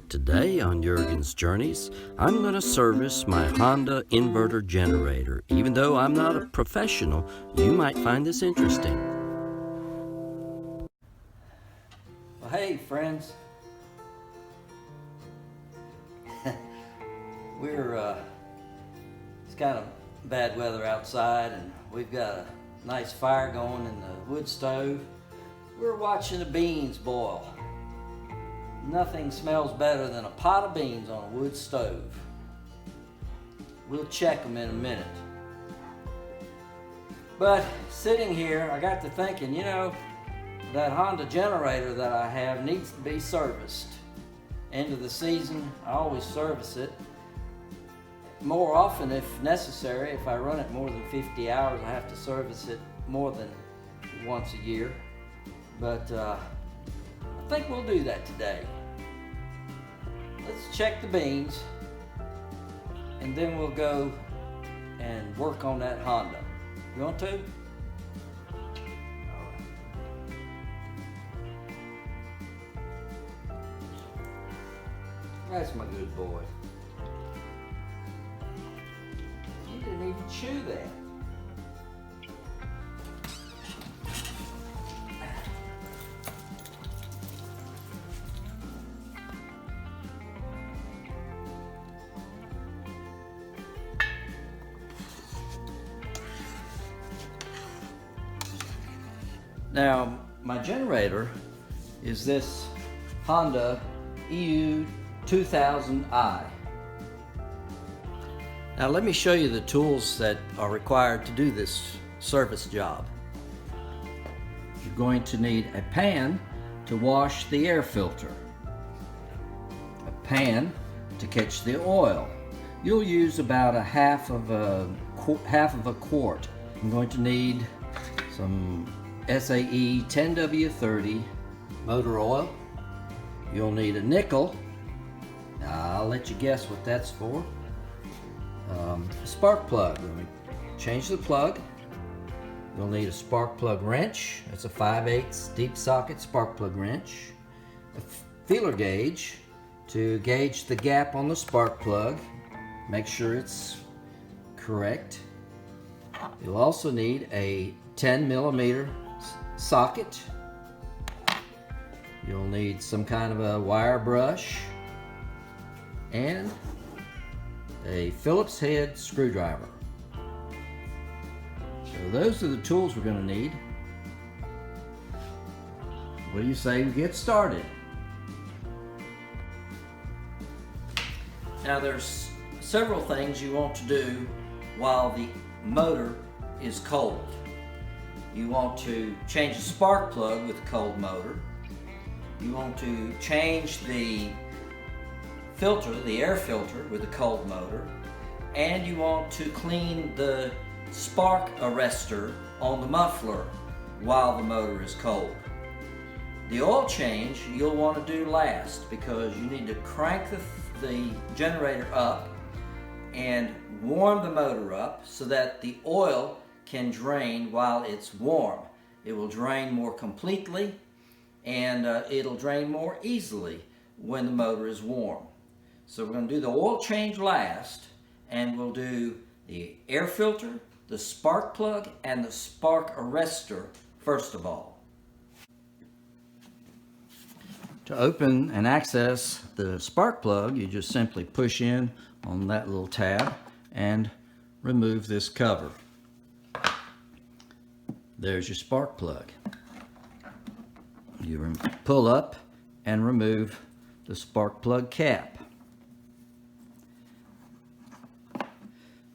Today on Jurgen's Journeys, I'm going to service my Honda inverter generator. Even though I'm not a professional, you might find this interesting. Well, hey friends. It's kind of bad weather outside and we've got a nice fire going in the wood stove. We're watching the beans boil. Nothing smells better than a pot of beans on a wood stove. We'll check them in a minute. But sitting here, I got to thinking, that Honda generator that I have needs to be serviced. End of the season, I always service it. More often if necessary. If I run it more than 50 hours, I have to service it more than once a year. But I think we'll do that today. Let's check the beans and then we'll go and work on that Honda. You want to? That's my good boy. You didn't even chew that. Now, my generator is this Honda EU2000i. Now let me show you the tools that are required to do this service job. You're going to need a pan to wash the air filter, a pan to catch the oil. You'll use about a half of a quart. I'm going to need some SAE 10W30 motor oil. You'll need a nickel. I'll let you guess what that's for. A spark plug. Let me change the plug. You'll need a spark plug wrench. That's a 5/8 deep socket spark plug wrench. A feeler gauge to gauge the gap on the spark plug. Make sure it's correct. You'll also need a 10mm socket. You'll need some kind of a wire brush and a Phillips head screwdriver. So those are the tools we're going to need. What do you say we get started? Now there's several things you want to do while the motor is cold. You want to change the spark plug with a cold motor. You want to change the filter, the air filter, with a cold motor. And you want to clean the spark arrestor on the muffler while the motor is cold. The oil change you'll want to do last because you need to crank the generator up and warm the motor up so that the oil can drain while it's warm. It will drain more completely and it'll drain more easily when the motor is warm. So we're going to do the oil change last, and we'll do the air filter, the spark plug, and the spark arrestor first of all. To open and access the spark plug, you just simply push in on that little tab and remove this cover. There's your spark plug. You pull up and remove the spark plug cap.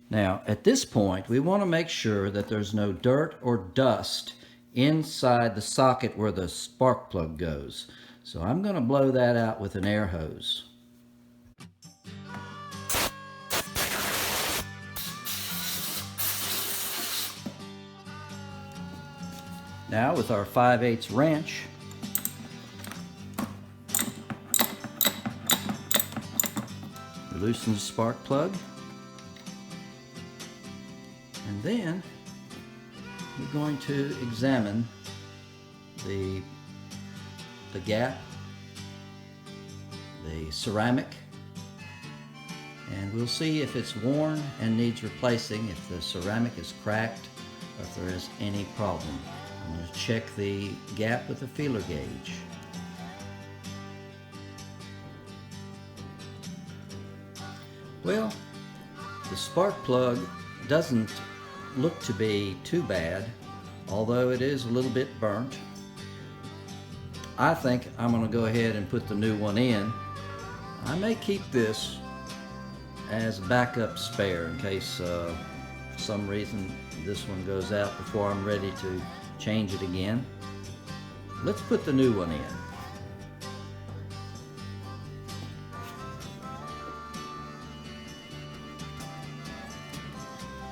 Now, at this point, we want to make sure that there's no dirt or dust inside the socket where the spark plug goes. So I'm going to blow that out with an air hose. Now with our 5/8 wrench, loosen the spark plug, and then we're going to examine the gap the ceramic, and we'll see if it's worn and needs replacing, if the ceramic is cracked, or if there is any problem. I'm going to check the gap with the feeler gauge. Well, the spark plug doesn't look to be too bad, although it is a little bit burnt. I think I'm going to go ahead and put the new one in. I may keep this as a backup spare in case for some reason this one goes out before I'm ready to change it again. Let's put the new one in.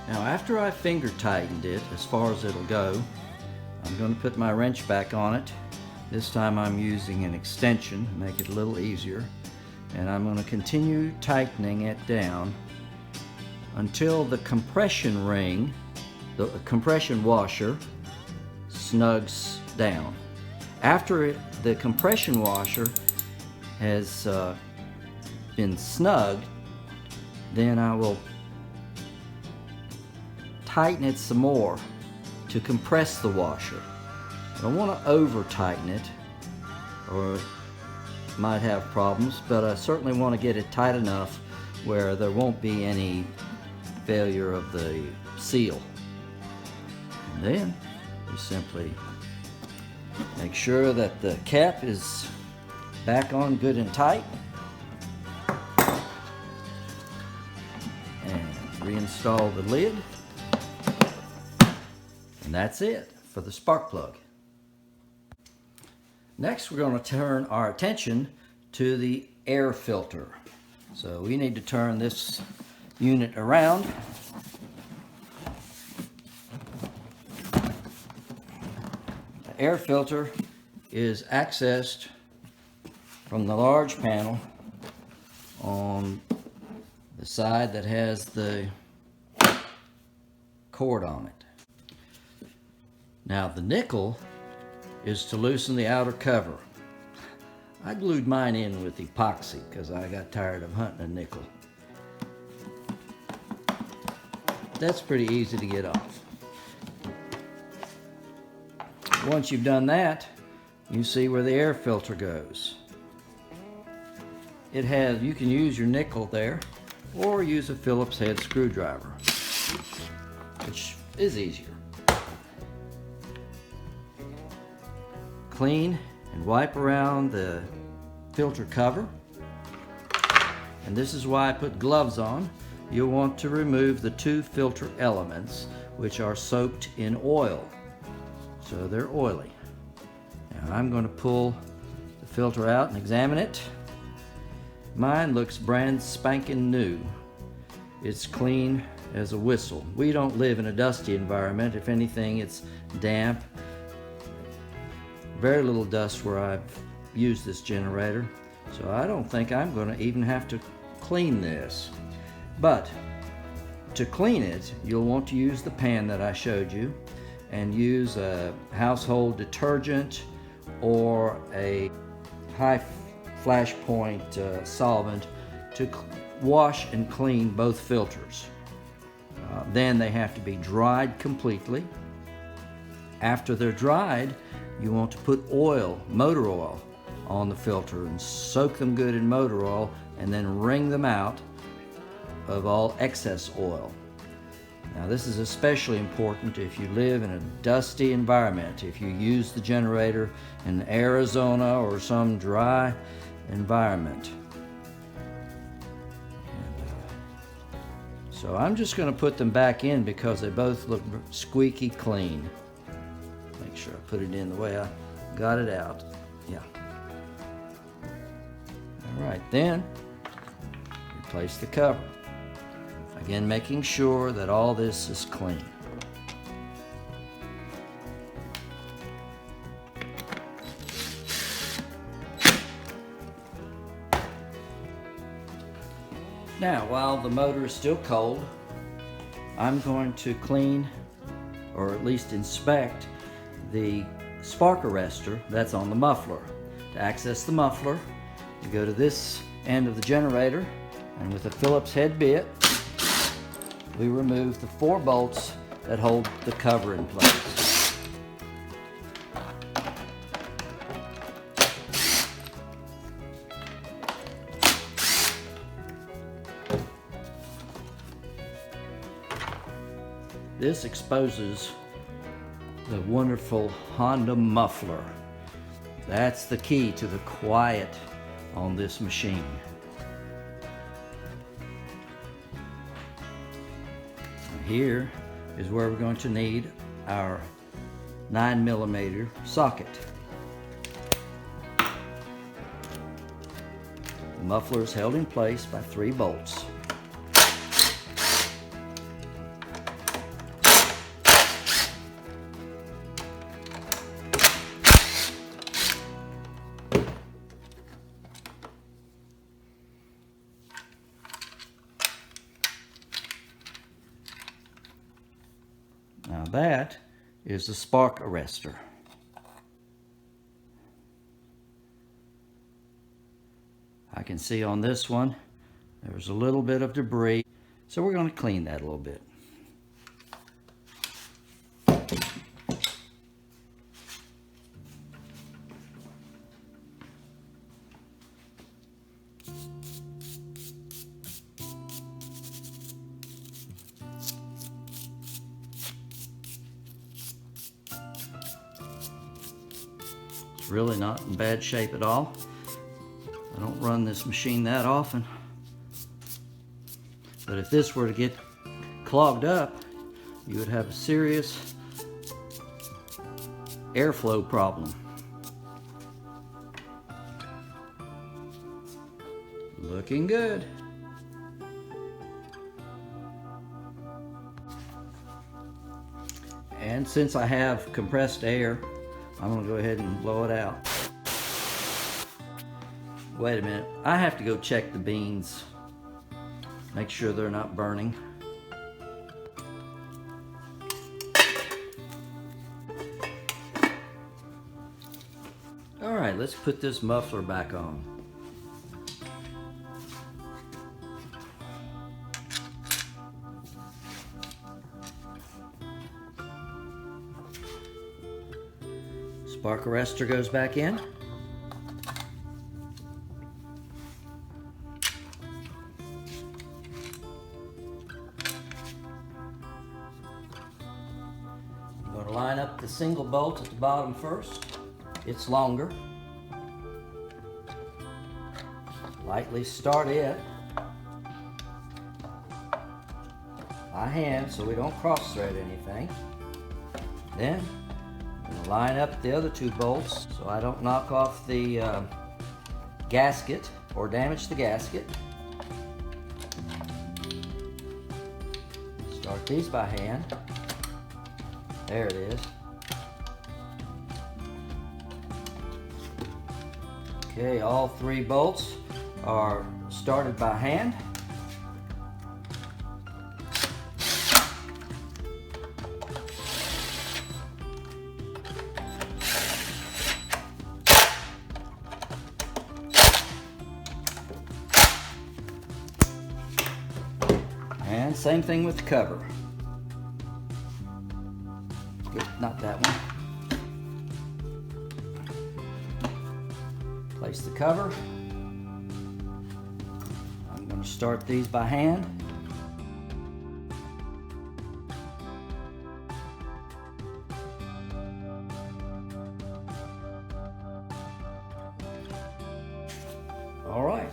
Now, after I finger tightened it as far as it'll go, I'm going to put my wrench back on it. This time I'm using an extension to make it a little easier, and I'm going to continue tightening it down until the compression ring, the compression washer, snugs down. After the compression washer has been snugged, then I will tighten it some more to compress the washer. I don't want to over tighten it or might have problems, but I certainly want to get it tight enough where there won't be any failure of the seal. And then we simply make sure that the cap is back on good and tight, and reinstall the lid. And that's it for the spark plug. Next, we're going to turn our attention to the air filter. So we need to turn this unit around. The air filter is accessed from the large panel on the side that has the cord on it. Now, the nickel is to loosen the outer cover. I glued mine in with epoxy because I got tired of hunting a nickel. That's pretty easy to get off. Once you've done that, you see where the air filter goes. It has, you can use your nickel there or use a Phillips head screwdriver, which is easier. Clean and wipe around the filter cover, and this is why I put gloves on. You'll want to remove the two filter elements which are soaked in oil, so they're oily. Now I'm going to pull the filter out and examine it. Mine looks brand spanking new. It's clean as a whistle. We don't live in a dusty environment. If anything, it's damp. Very little dust where I've used this generator, so I don't think I'm going to even have to clean this. But to clean it, you'll want to use the pan that I showed you and use a household detergent or a high flash point solvent to wash and clean both filters. Then they have to be dried completely. After they're dried, you want to put oil, motor oil, on the filter and soak them good in motor oil and then wring them out of all excess oil. Now this is especially important if you live in a dusty environment, if you use the generator in Arizona or some dry environment. So I'm just going to put them back in because they both look squeaky clean. Make sure I put it in the way I got it out. Yeah. All right, then replace the cover. Again, making sure that all this is clean. Now, while the motor is still cold, I'm going to clean, or at least inspect, the spark arrestor that's on the muffler. To access the muffler, You go to this end of the generator, and with a Phillips head bit, we remove the 4 bolts that hold the cover in place. This exposes the wonderful Honda muffler. That's the key to the quiet on this machine. And here is where we're going to need our 9mm socket. The muffler is held in place by 3 bolts. Now that is the spark arrestor. I can see on this one there's a little bit of debris, so we're going to clean that a little bit. It's really not in bad shape at all. I don't run this machine that often. But if this were to get clogged up, you would have a serious airflow problem. Looking good. And since I have compressed air, I'm going to go ahead and blow it out. Wait a minute, I have to go check the beans. Make sure they're not burning. All right, let's put this muffler back on. Spark arrestor goes back in. I'm going to line up the single bolt at the bottom first. It's longer. Lightly start it by hand so we don't cross thread anything. Then line up the other 2 bolts so I don't knock off the gasket or damage the gasket. Start these by hand. There it is. Okay, all 3 bolts are started by hand. And same thing with the cover. Not that one. Place the cover. I'm going to start these by hand. All right.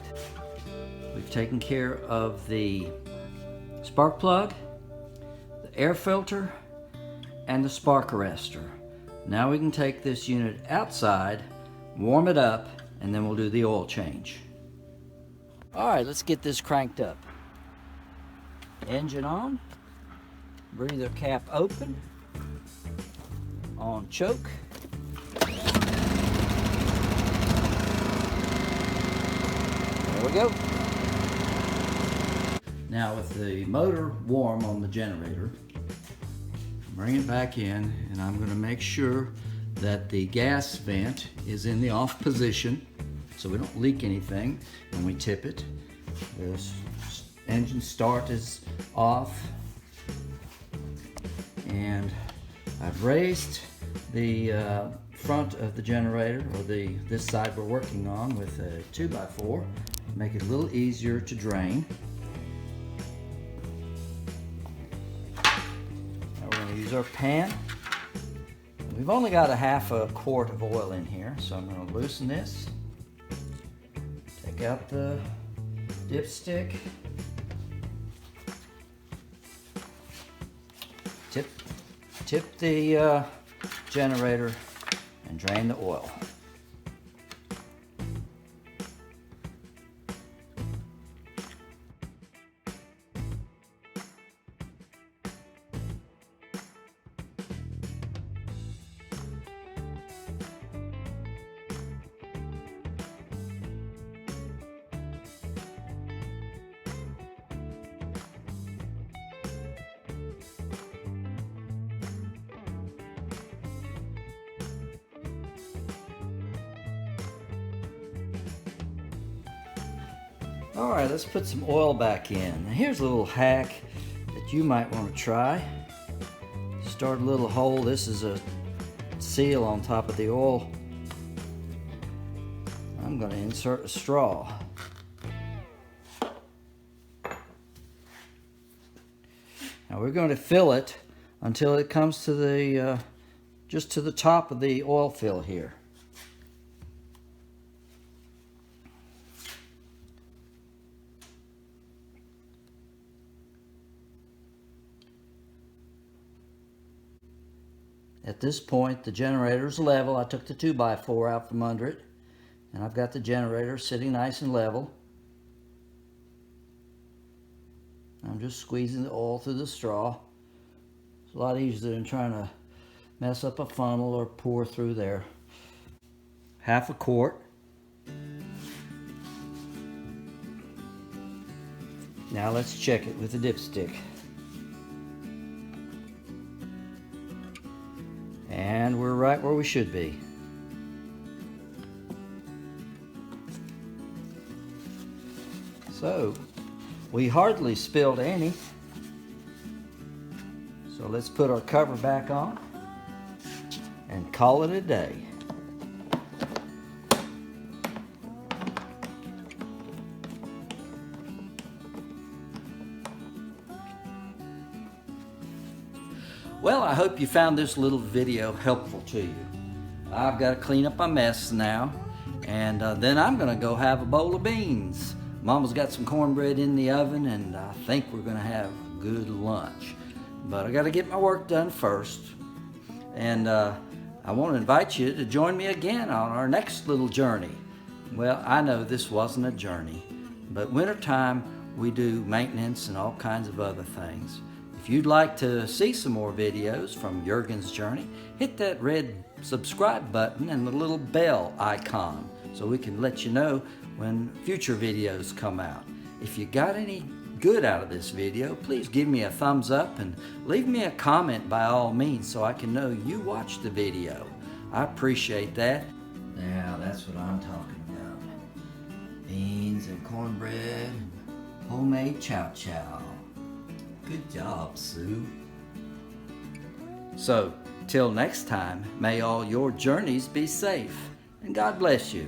We've taken care of the spark plug, the air filter, and the spark arrestor. Now we can take this unit outside, warm it up, and then we'll do the oil change. All right, let's get this cranked up. Engine on, breather cap open, on choke. There we go. Now with the motor warm on the generator, bring it back in, and I'm going to make sure that the gas vent is in the off position so we don't leak anything when we tip it. The engine start is off, and I've raised the front of the generator, or this side we're working on, with a 2x4 to make it a little easier to drain. Now we're going to use our pan. We've only got a half a quart of oil in here, so I'm going to loosen this. Take out the dipstick. Tip the generator and drain the oil. All right, let's put some oil back in. Now here's a little hack that you might want to try. Start a little hole. This is a seal on top of the oil. I'm going to insert a straw. Now we're going to fill it until it comes to the just to the top of the oil fill here. At this point, the generator's level. I took the 2x4 out from under it, and I've got the generator sitting nice and level. I'm just squeezing the oil through the straw. It's a lot easier than trying to mess up a funnel or pour through there. Half a quart. Now let's check it with the dipstick. And we're right where we should be. So, we hardly spilled any. So let's put our cover back on and call it a day. Well, I hope you found this little video helpful to you. I've got to clean up my mess now, and then I'm going to go have a bowl of beans. Mama's got some cornbread in the oven, and I think we're going to have a good lunch. But I got to get my work done first. And I want to invite you to join me again on our next little journey. Well, I know this wasn't a journey, but wintertime we do maintenance and all kinds of other things. If you'd like to see some more videos from Jurgen's journey, hit that red subscribe button and the little bell icon so we can let you know when future videos come out. If you got any good out of this video, please give me a thumbs up and leave me a comment by all means so I can know you watched the video. I appreciate that. Now that's what I'm talking about. Beans and cornbread and homemade chow chow. Good job, Sue. So, till next time, may all your journeys be safe, and God bless you.